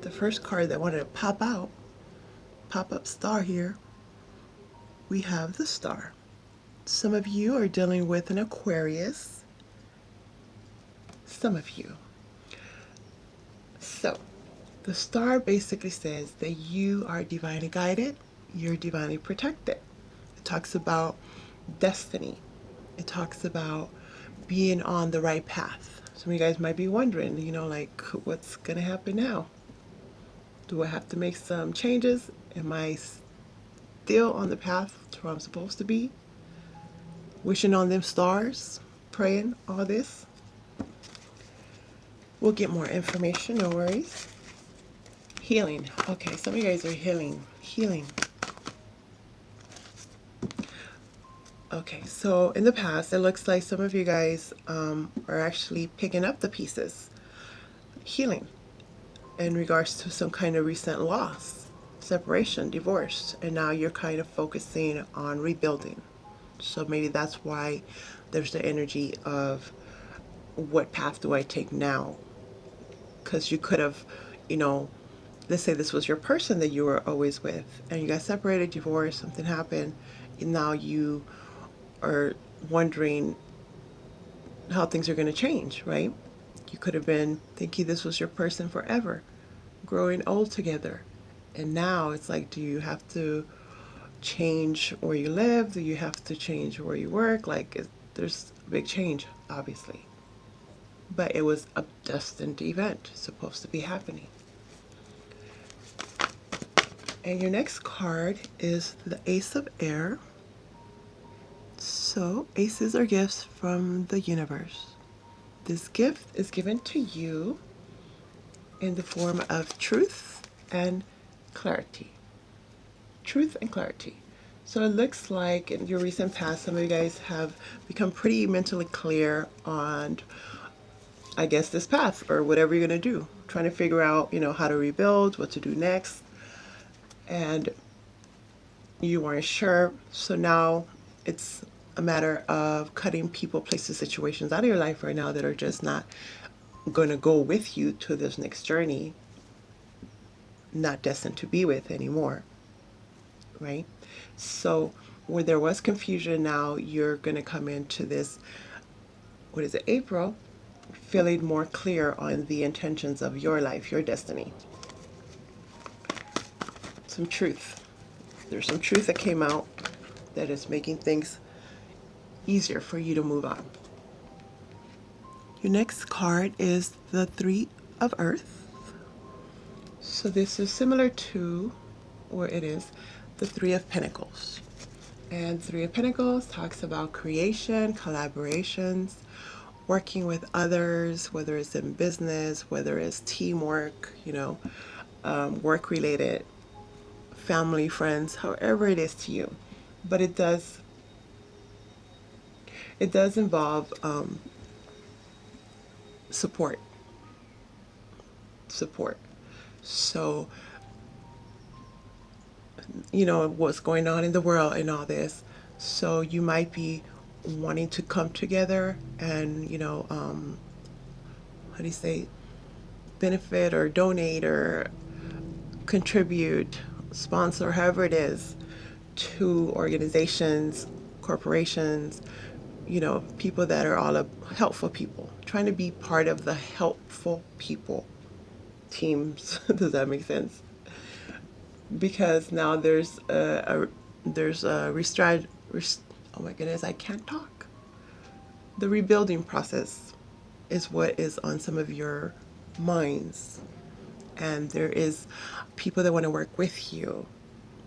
the first card that wanted to pop up star here, we have the Star. Some of you are dealing with an Aquarius. Some of you. So, the Star basically says that you are divinely guided, you're divinely protected. It talks about destiny. It talks about being on the right path. Some of you guys might be wondering, like, what's going to happen now? Do I have to make some changes? Am I still on the path to where I'm supposed to be? Wishing on them stars, praying, all this. We'll get more information, no worries. Healing. Okay, some of you guys are healing. Okay, so in the past, it looks like some of you guys are actually picking up the pieces. Healing in regards to some kind of recent loss, separation, divorce, and now you're kind of focusing on rebuilding. So maybe that's why there's the energy of what path do I take now? Because you could have, let's say this was your person that you were always with and you got separated, divorced, something happened, and now you are wondering how things are going to change, right? You could have been thinking this was your person forever, growing old together. And now it's like, do you have to change where you live? Do you have to change where you work? Like, there's a big change, obviously. But it was a destined event supposed to be happening. And your next card is the Ace of Air. So, aces are gifts from the universe. This gift is given to you in the form of truth and clarity. Truth and clarity. So it looks like in your recent past, some of you guys have become pretty mentally clear on, I guess, this path or whatever you're going to do. Trying to figure out, how to rebuild, what to do next. And you weren't sure. So now it's a matter of cutting people, places, situations out of your life right now that are just not going to go with you to this next journey, not destined to be with anymore, right? So where there was confusion, now you're going to come into this, April, feeling more clear on the intentions of your life, your destiny. Some truth. There's some truth that came out that is making things easier for you to move on. Your next card is the Three of Earth. So this is similar to, or it is, the Three of Pentacles. And Three of Pentacles talks about creation, collaborations, working with others, whether it's in business, whether it's teamwork, work-related, family, friends, however it is to you. But it does involve support. So, what's going on in the world and all this. So you might be wanting to come together and, how do you say, benefit or donate or contribute, sponsor, however it is, to organizations, corporations, people that are all helpful people, trying to be part of the helpful people teams. Does that make sense? Because now there's a oh my goodness, I can't talk. The rebuilding process is what is on some of your minds, and there is people that want to work with you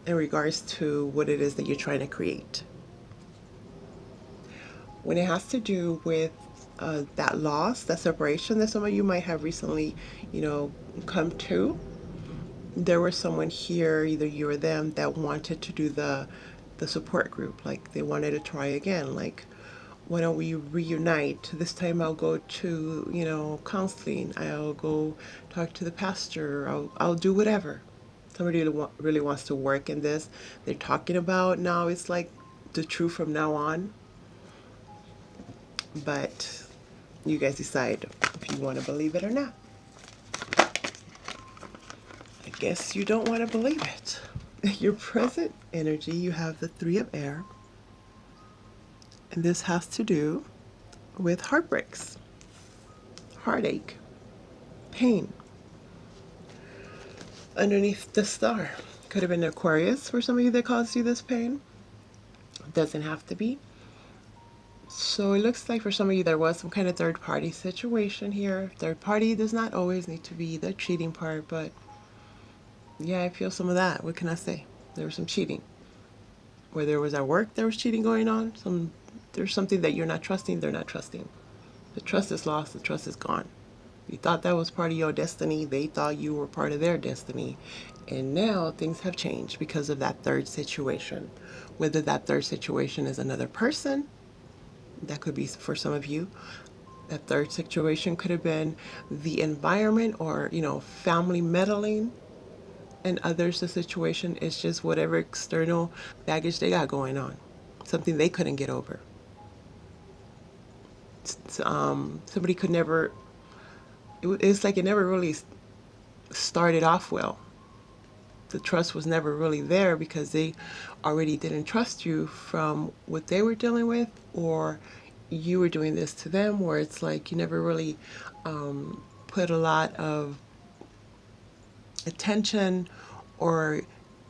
in regards to what it is that you're trying to create. When it has to do with that loss, that separation that some of you might have recently, come to, there was someone here, either you or them, that wanted to do the support group. Like, they wanted to try again. Like, why don't we reunite? This time I'll go to, counseling. I'll go talk to the pastor. I'll do whatever. Somebody really wants to work in this. They're talking about now it's like the truth from now on. But you guys decide if you want to believe it or not. guess you don't want to believe it. Your present energy, you have the Three of Air. And this has to do with heartbreaks, heartache, pain. Underneath the star, could have been Aquarius for some of you that caused you this pain. It doesn't have to be. So it looks like for some of you there was some kind of third party situation here. Third party does not always need to be the cheating part, but yeah, I feel some of that. What can I say? There was some cheating. Whether it was at work there was cheating going on, there's something that you're not trusting, they're not trusting. The trust is lost, the trust is gone. You thought that was part of your destiny, they thought you were part of their destiny. And now things have changed because of that third situation. Whether that third situation is another person, that could be for some of you. That third situation could have been the environment or, family meddling. And others, the situation is just whatever external baggage they got going on. Something they couldn't get over. Somebody could never, it's like it never really started off well. The trust was never really there because they already didn't trust you from what they were dealing with, or you were doing this to them, where it's like you never really put a lot of attention or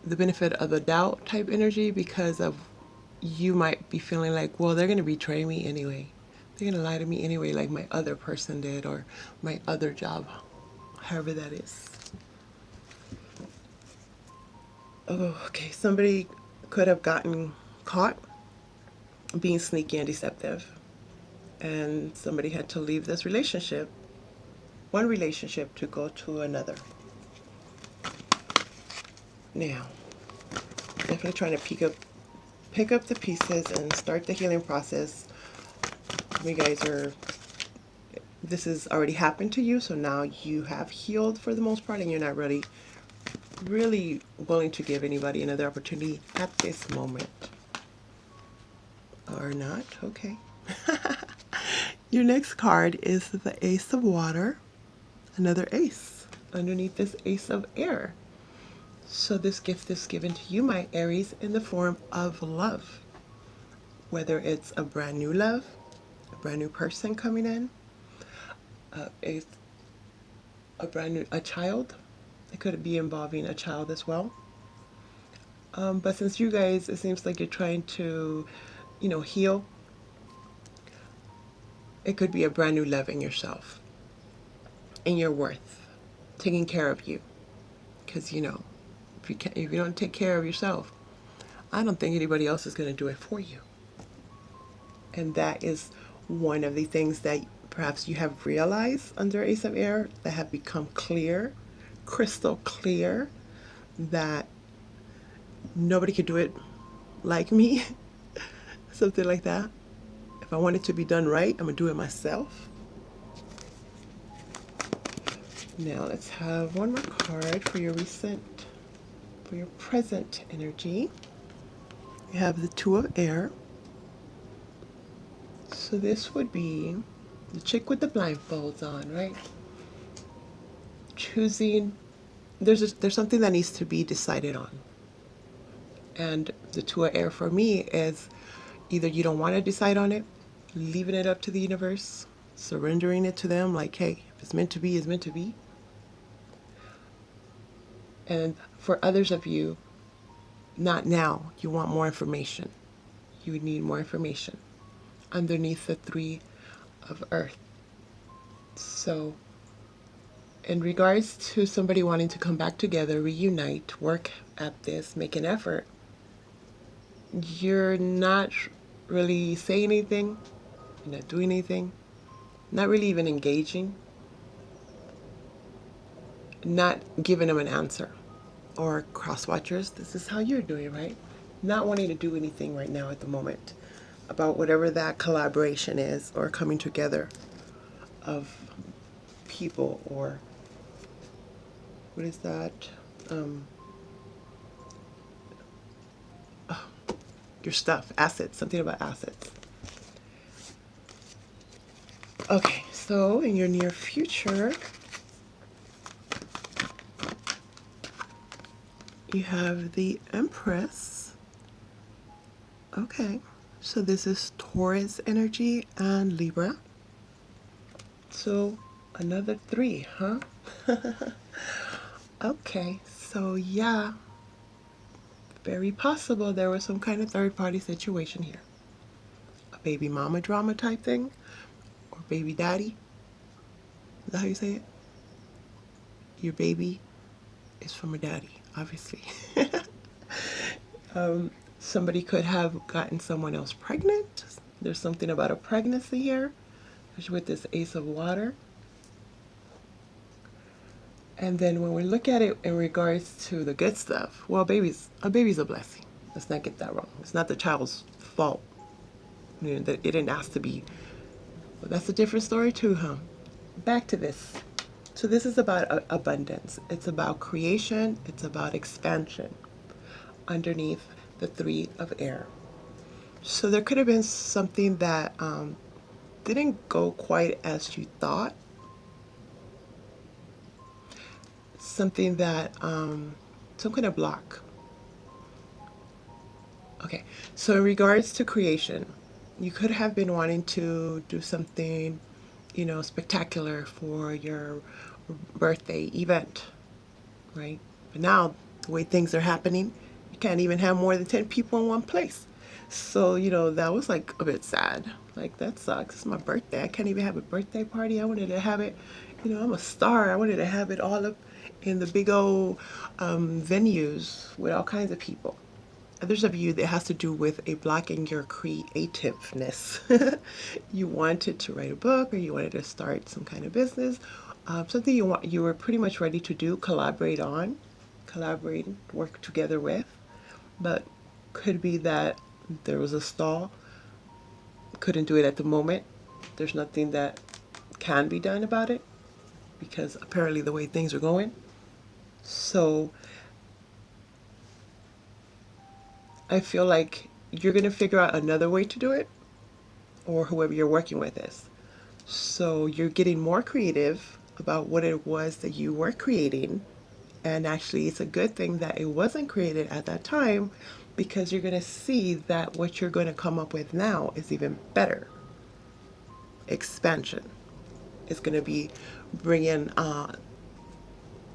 the benefit of the doubt type energy, because of you might be feeling like, well, they're going to betray me anyway. They're going to lie to me anyway, like my other person did, or my other job, however that is. Oh, okay. Somebody could have gotten caught being sneaky and deceptive, and somebody had to leave this relationship, one relationship, to go to another. Now, definitely trying to pick up the pieces and start the healing process. You guys this has already happened to you, so now you have healed for the most part, and you're not really willing to give anybody another opportunity at this moment. Or not, okay. Your next card is the Ace of Water, another ace underneath this Ace of Air. So this gift is given to you, my Aries, in the form of love. Whether it's a brand new love, a brand new person coming in, a child. It could be involving a child as well. But since you guys, it seems like you're trying to, heal, it could be a brand new love in yourself, in your worth, taking care of you. Because, if you don't take care of yourself, I don't think anybody else is going to do it for you. And that is one of the things that perhaps you have realized under Ace of Air, that have become clear, crystal clear, that nobody could do it like me. Something like that. If I want it to be done right, I'm going to do it myself. Now let's have one more card for your present energy. You have the Two of Air. So this would be the chick with the blindfolds on, right? Choosing, there's something that needs to be decided on. And the Two of Air for me is either you don't want to decide on it, leaving it up to the universe, surrendering it to them, like, hey, if it's meant to be, it's meant to be. And for others of you, not now. You want more information. You need more information underneath the Three of Earth. So in regards to somebody wanting to come back together, reunite, work at this, make an effort, you're not really saying anything, you're not doing anything, not really even engaging, not giving them an answer. Or cross watchers, this is how you're doing, right? Not wanting to do anything right now at the moment about whatever that collaboration is, or coming together of people, or what is that? Your stuff, assets, something about assets. Okay, so in your near future, You have the Empress. Okay, so this is Taurus energy and Libra. So another 3, huh? Okay, so yeah, very possible there was some kind of third party situation here. A baby mama drama type thing, or baby daddy. Is that how you say it? Your baby is from a daddy, obviously. Somebody could have gotten someone else pregnant. There's something about a pregnancy here, especially with this Ace of Water. And then when we look at it in regards to the good stuff, well, a baby's a blessing. Let's not get that wrong. It's not the child's fault. You know, that it didn't ask to be. But that's a different story too, huh? Back to this. So this is about abundance. It's about creation. It's about expansion underneath the 3 of air. So there could have been something that didn't go quite as you thought. Something that, some kind of block. Okay, so in regards to creation, you could have been wanting to do something, you know, spectacular for your birthday event, right? But now, the way things are happening, you can't even have more than 10 people in one place. So, you know, that was like a bit sad. Like, that sucks. It's my birthday. I can't even have a birthday party. I wanted to have it, you know, I'm a star. I wanted to have it all up in the big old venues with all kinds of people. Others of you, that has to do with a block in your creativeness. You wanted to write a book, or you wanted to start some kind of business, something you were pretty much ready to do, collaborate, work together with, but could be that there was a stall, couldn't do it at the moment. There's nothing that can be done about it because apparently the way things are going. So I feel like you're going to figure out another way to do it, or whoever you're working with is. So you're getting more creative about what it was that you were creating. And actually, it's a good thing that it wasn't created at that time, because you're going to see that what you're going to come up with now is even better. Expansion is going to be bringing a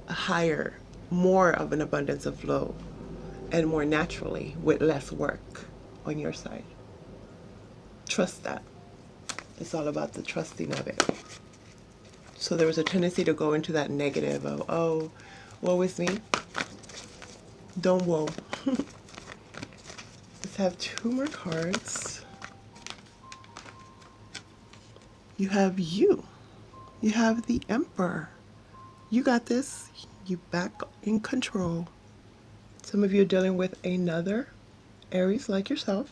higher, more of an abundance of flow, and more naturally with less work on your side. Trust that. It's all about the trusting of it. So there was a tendency to go into that negative of, oh, woe is me. Don't woe. Let's have 2 more cards. You have you. You have the Emperor. You got this. You back in control. Some of you are dealing with another Aries like yourself.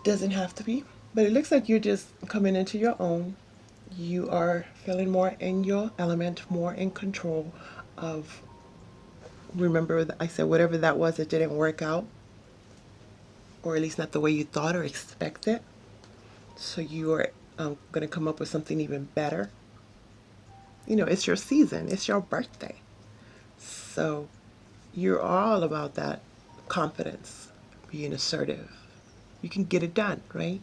Doesn't have to be, but it looks like you're just coming into your own. You are feeling more in your element, more in control of, remember I said whatever that was that didn't work out, or at least not the way you thought or expected. So you are going to come up with something even better. You know, it's your season. It's your birthday. So you're all about that confidence, being assertive. You can get it done, right?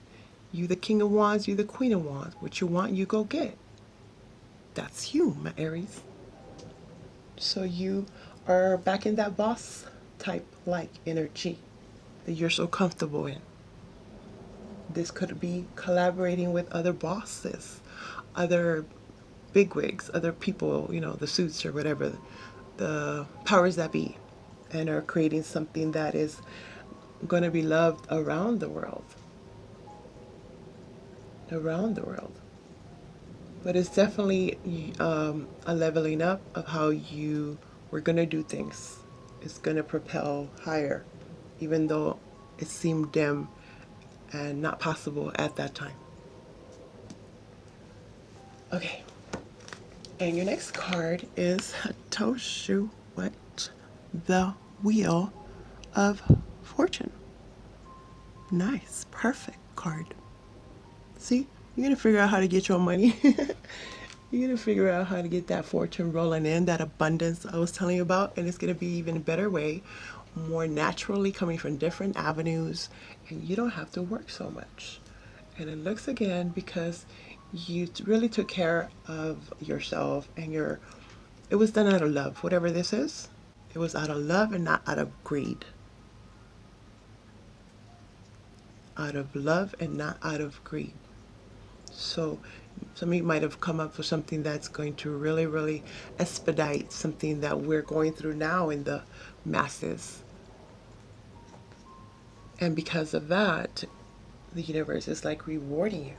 You the King of Wands, you the Queen of Wands. What you want, you go get. That's you, my Aries. So you are back in that boss type like energy that you're so comfortable in. This could be collaborating with other bosses, other bigwigs, other people, you know, the suits or whatever, the powers that be, and are creating something that is going to be loved around the world. Around the world. But it's definitely a leveling up of how you were going to do things. It's going to propel higher, even though it seemed dim and not possible at that time. Okay. And your next card is, I told you what, the Wheel of Fortune. Nice, perfect card. See, you're gonna figure out how to get your money. You're going to figure out how to get that fortune rolling in, that abundance I was telling you about, and it's going to be even a better way, more naturally coming from different avenues, and you don't have to work so much. And it looks again because you really took care of yourself and it was done out of love, whatever this is. It was out of love and not out of greed. Out of love and not out of greed. So some of you might have come up with something that's going to really, really expedite something that we're going through now in the masses. And because of that, the universe is like rewarding you.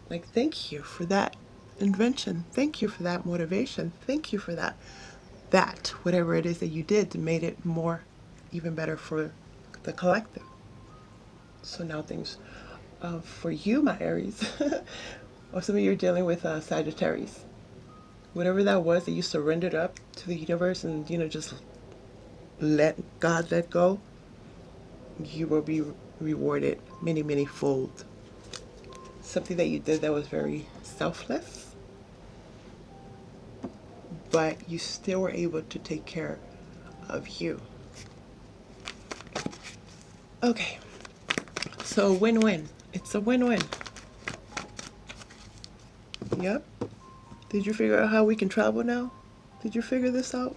Like, thank you for that invention. Thank you for that motivation. Thank you for that, whatever it is that you did to made it more, even better for the collective. So now things, for you, my Aries, or some of you are dealing with Sagittarius. Whatever that was that you surrendered up to the universe and, just let God let go, you will be rewarded many, many fold. Something that you did that was very selfless, but you still were able to take care of you. Okay, so win-win. It's a win-win. Yep. Did you figure out how we can travel now? Did you figure this out?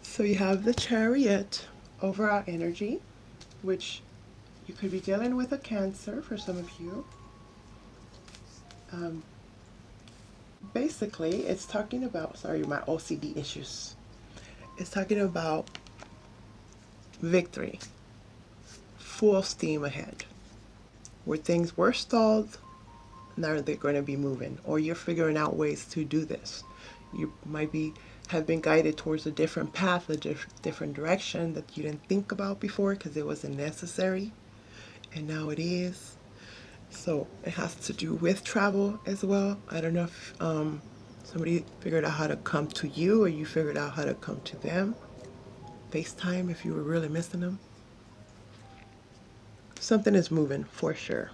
So you have the Chariot over our energy, which you could be dealing with a Cancer for some of you. Basically, it's talking about, sorry, my OCD issues. It's talking about victory, full steam ahead. Where things were stalled, now they're going to be moving, or you're figuring out ways to do this. You might have been guided towards a different path, a different direction that you didn't think about before because it wasn't necessary, and now it is. So it has to do with travel as well. I don't know if somebody figured out how to come to you or you figured out how to come to them. FaceTime if you were really missing them. Something is moving for sure.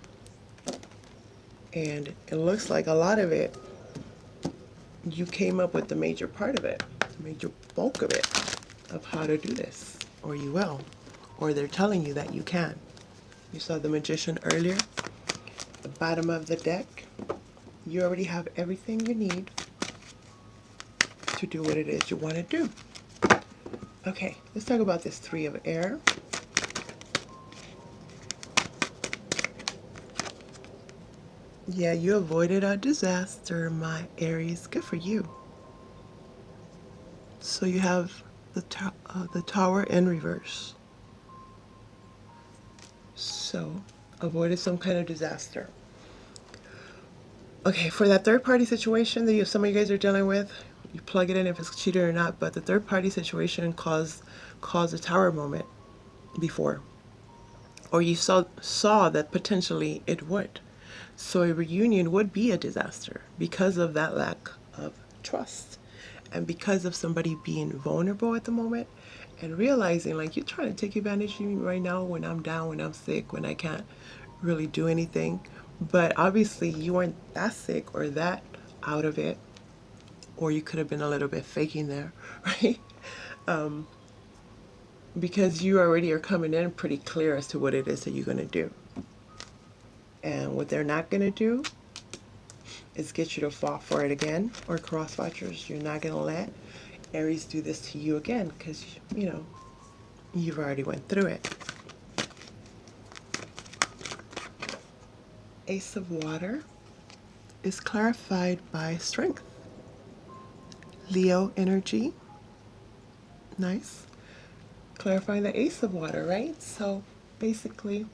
And it looks like a lot of it, you came up with the major part of it, the major bulk of it, of how to do this, or you will, or they're telling you that you can. You saw the Magician earlier, the bottom of the deck. You already have everything you need to do what it is you want to do. Okay, let's talk about this Three of Air. Yeah, you avoided a disaster, my Aries. Good for you. So you have the Tower in reverse. So, avoided some kind of disaster. Okay, for that third party situation that some of you guys are dealing with, you plug it in if it's cheated or not, but the third party situation caused a tower moment before. Or you saw that potentially it would. So a reunion would be a disaster because of that lack of trust. And because of somebody being vulnerable at the moment and realizing like you're trying to take advantage of me right now when I'm down, when I'm sick, when I can't really do anything. But obviously you weren't that sick or that out of it, or you could have been a little bit faking there, right? Because you already are coming in pretty clear as to what it is that you're going to do. And what they're not going to do is get you to fall for it again, or cross watchers. You're not going to let Aries do this to you again because, you've already went through it. Ace of Water is clarified by strength. Leo energy. Nice. Clarifying the Ace of Water, right? So basically,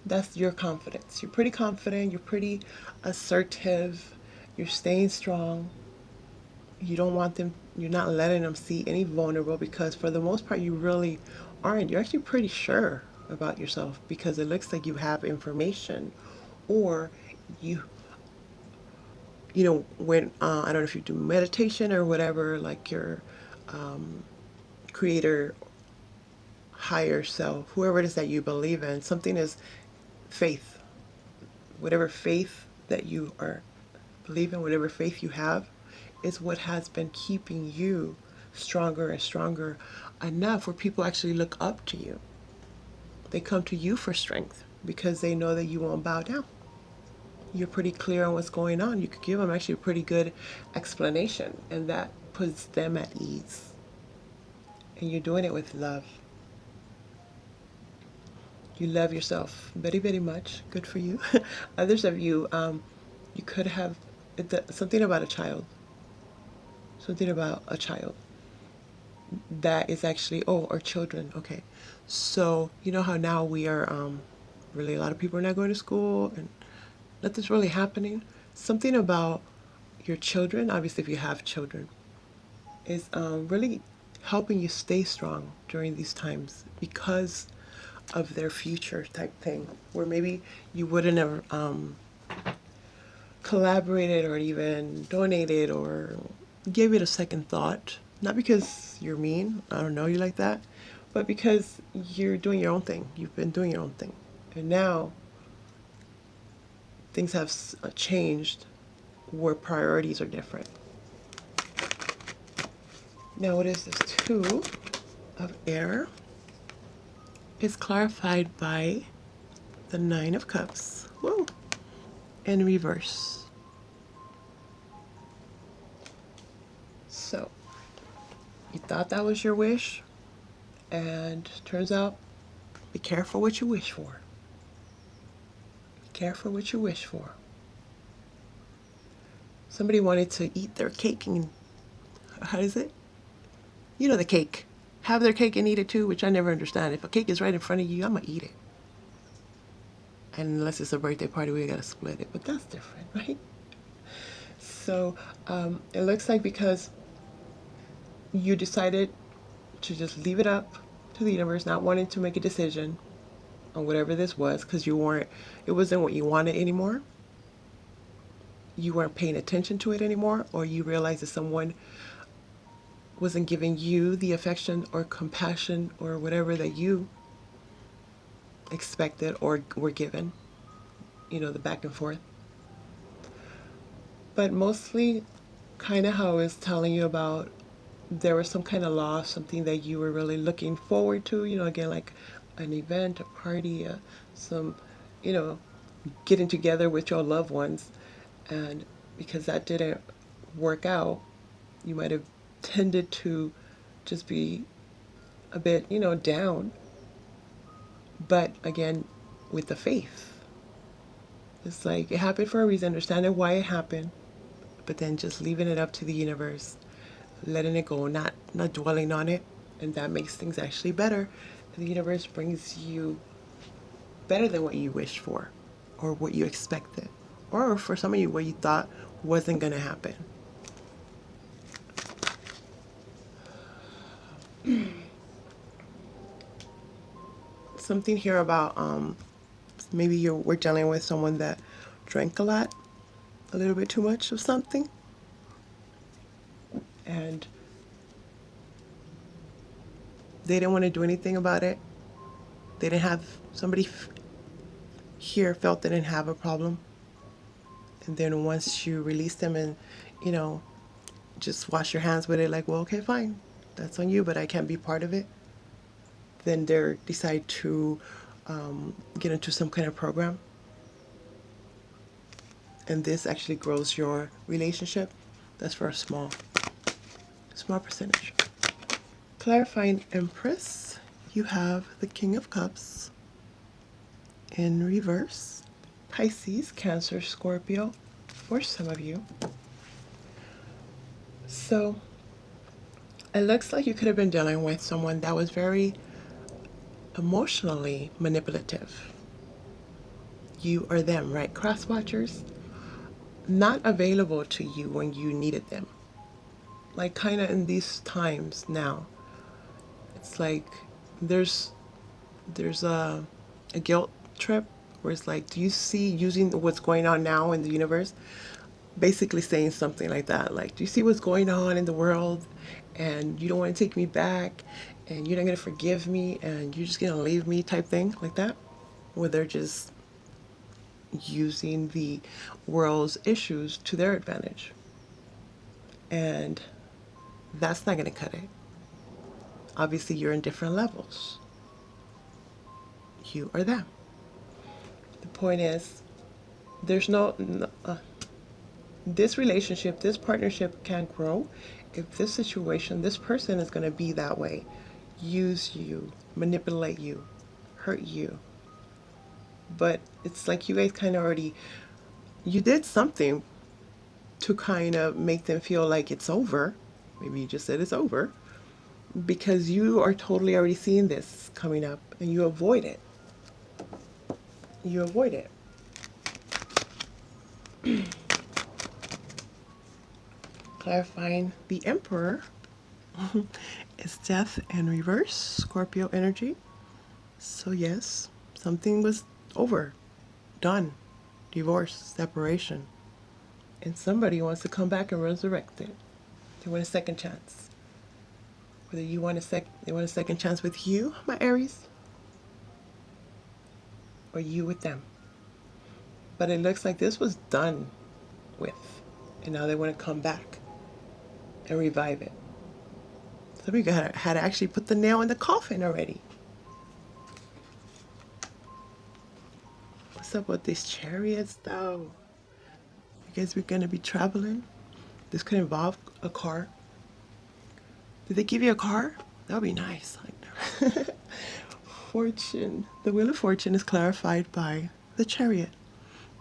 that's your confidence. You're pretty confident. You're pretty assertive. You're staying strong. You don't want them, you're not letting them see any vulnerable because for the most part, you really aren't. You're actually pretty sure about yourself because it looks like you have information, or when I don't know if you do meditation or whatever, like your creator, higher self, whoever it is that you believe in, something is faith. Whatever faith that you are believe in whatever faith you have is what has been keeping you stronger and stronger enough where people actually look up to you. They come to you for strength because they know that you won't bow down. You're pretty clear on what's going on. You could give them actually a pretty good explanation, and that puts them at ease. And you're doing it with love. You love yourself very, very much. Good for you. Others of you, you could have something about a child. Something about a child that is actually, oh, or children. Okay. So, you know how now we are, really, a lot of people are not going to school and nothing's really happening. Something about your children, obviously, if you have children, is really helping you stay strong during these times because of their future type thing, where maybe you wouldn't have collaborated or even donated or gave it a second thought. Not because you're mean, I don't know you like that, but because you're doing your own thing. You've been doing your own thing. And now things have changed where priorities are different. Now, what is this? Two of air is clarified by the Nine of Cups. Whoa. In reverse. So, you thought that was your wish, and turns out, be careful what you wish for. Be careful what you wish for. Somebody wanted to eat their cake and, how is it? You know the cake. Have their cake and eat it too, which I never understand. If a cake is right in front of you, I'm going to eat it. And unless it's a birthday party, we got to split it. But that's different, right? So it looks like because you decided to just leave it up to the universe, not wanting to make a decision on whatever this was, because it wasn't what you wanted anymore. You weren't paying attention to it anymore, or you realized that someone wasn't giving you the affection or compassion or whatever that you expected or were given, the back and forth. But mostly kind of how I was telling you about, there was some kind of loss, something that you were really looking forward to, again, like an event, a party, some, getting together with your loved ones. And because that didn't work out, you might have tended to just be a bit, down. But again, with the faith, it's like it happened for a reason, understanding why it happened, but then just leaving it up to the universe, letting it go, not dwelling on it, and that makes things actually better. And the universe brings you better than what you wished for, or what you expected, or for some of you what you thought wasn't going to happen. Something here about maybe we're dealing with someone that drank a little bit too much of something, and they didn't want to do anything about it. They didn't have somebody here felt they didn't have a problem, and then once you release them and just wash your hands with it, like, well, okay, fine, that's on you, but I can't be part of it. Then they decide to get into some kind of program, and this actually grows your relationship. That's for a small percentage. Clarifying Empress, you have the King of Cups in reverse. Pisces, Cancer, Scorpio for some of you. So it looks like you could have been dealing with someone that was very emotionally manipulative. You or them, right? Cross watchers, not available to you when you needed them. Like kind of in these times now, it's like there's a guilt trip where it's like, do you see, using what's going on now in the universe, basically saying something like that, like, do you see what's going on in the world, and you don't want to take me back, and you're not going to forgive me, and you're just going to leave me, type thing, like that, where they're just using the world's issues to their advantage. And that's not going to cut it. Obviously, you're in different levels. You or them. The point is, there's this relationship, this partnership can't grow if this situation, this person is going to be that way. Use you, manipulate you, hurt you. But it's like you guys kind of already, you did something to kind of make them feel like it's over. Maybe you just said it's over. Because you are totally already seeing this coming up and you avoid it. You avoid it. Clarifying the Emperor is death in reverse, Scorpio energy. So yes, something was over, done, divorce, separation. And somebody wants to come back and resurrect it. They want a second chance. Whether you want they want a second chance with you, my Aries, or you with them. But it looks like this was done with, and now they want to come back and revive it. Some of you had to actually put the nail in the coffin already. What's up with these chariots, though? You guys are going to be traveling. This could involve a car. Did they give you a car? That would be nice. Fortune. The Wheel of Fortune is clarified by the Chariot.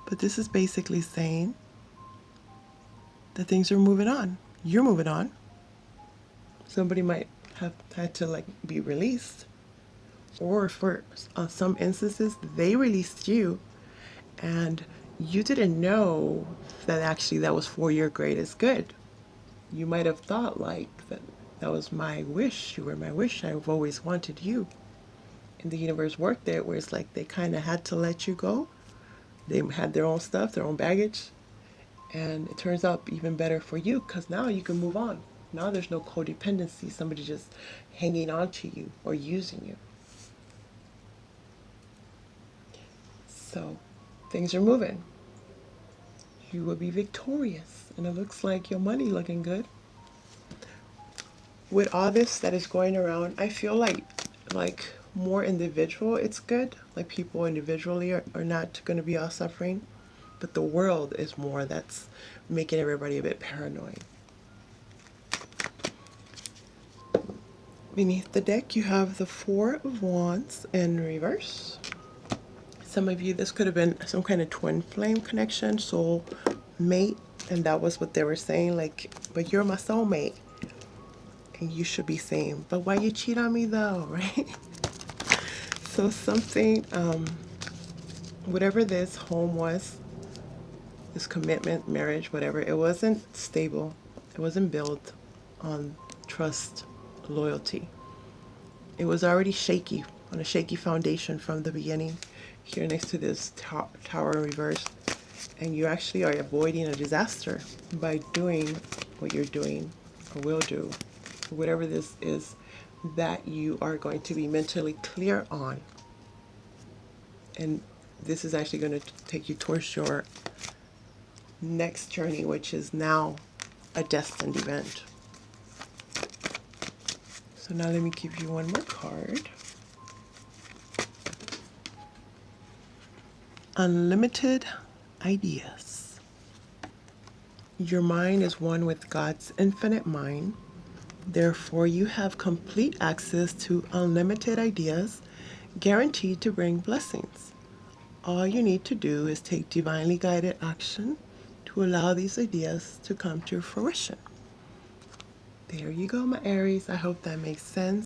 But this is basically saying that things are moving on. You're moving on. Somebody might have had to be released. Or for some instances, they released you and you didn't know that actually that was for your greatest good. You might have thought that was my wish. You were my wish. I've always wanted you. And the universe worked there where it's like they kind of had to let you go. They had their own stuff, their own baggage. And it turns out even better for you because now you can move on. Now there's no codependency, somebody just hanging on to you or using you. So things are moving. You will be victorious. And it looks like your money looking good. With all this that is going around, I feel like more individual, it's good. Like people individually are not going to be all suffering. But the world is more that's making everybody a bit paranoid. Beneath the deck, you have the Four of Wands in reverse. Some of you, this could have been some kind of twin flame connection, soul mate, and that was what they were saying, but you're my soulmate. And you should be saying, but why you cheat on me though, right? So something, whatever this home was, this commitment, marriage, whatever, it wasn't stable. It wasn't built on trust, loyalty. It was already shaky, on a shaky foundation from the beginning. Here next to this tower in reverse. And you actually are avoiding a disaster by doing what you're doing or will do. Whatever this is that you are going to be mentally clear on. And this is actually going to take you towards your next journey, which is now a destined event. So now let me give you one more card. Unlimited ideas. Your mind is one with God's infinite mind. Therefore, you have complete access to unlimited ideas, guaranteed to bring blessings. All you need to do is take divinely guided action to allow these ideas to come to fruition. There you go, my Aries. I hope that makes sense.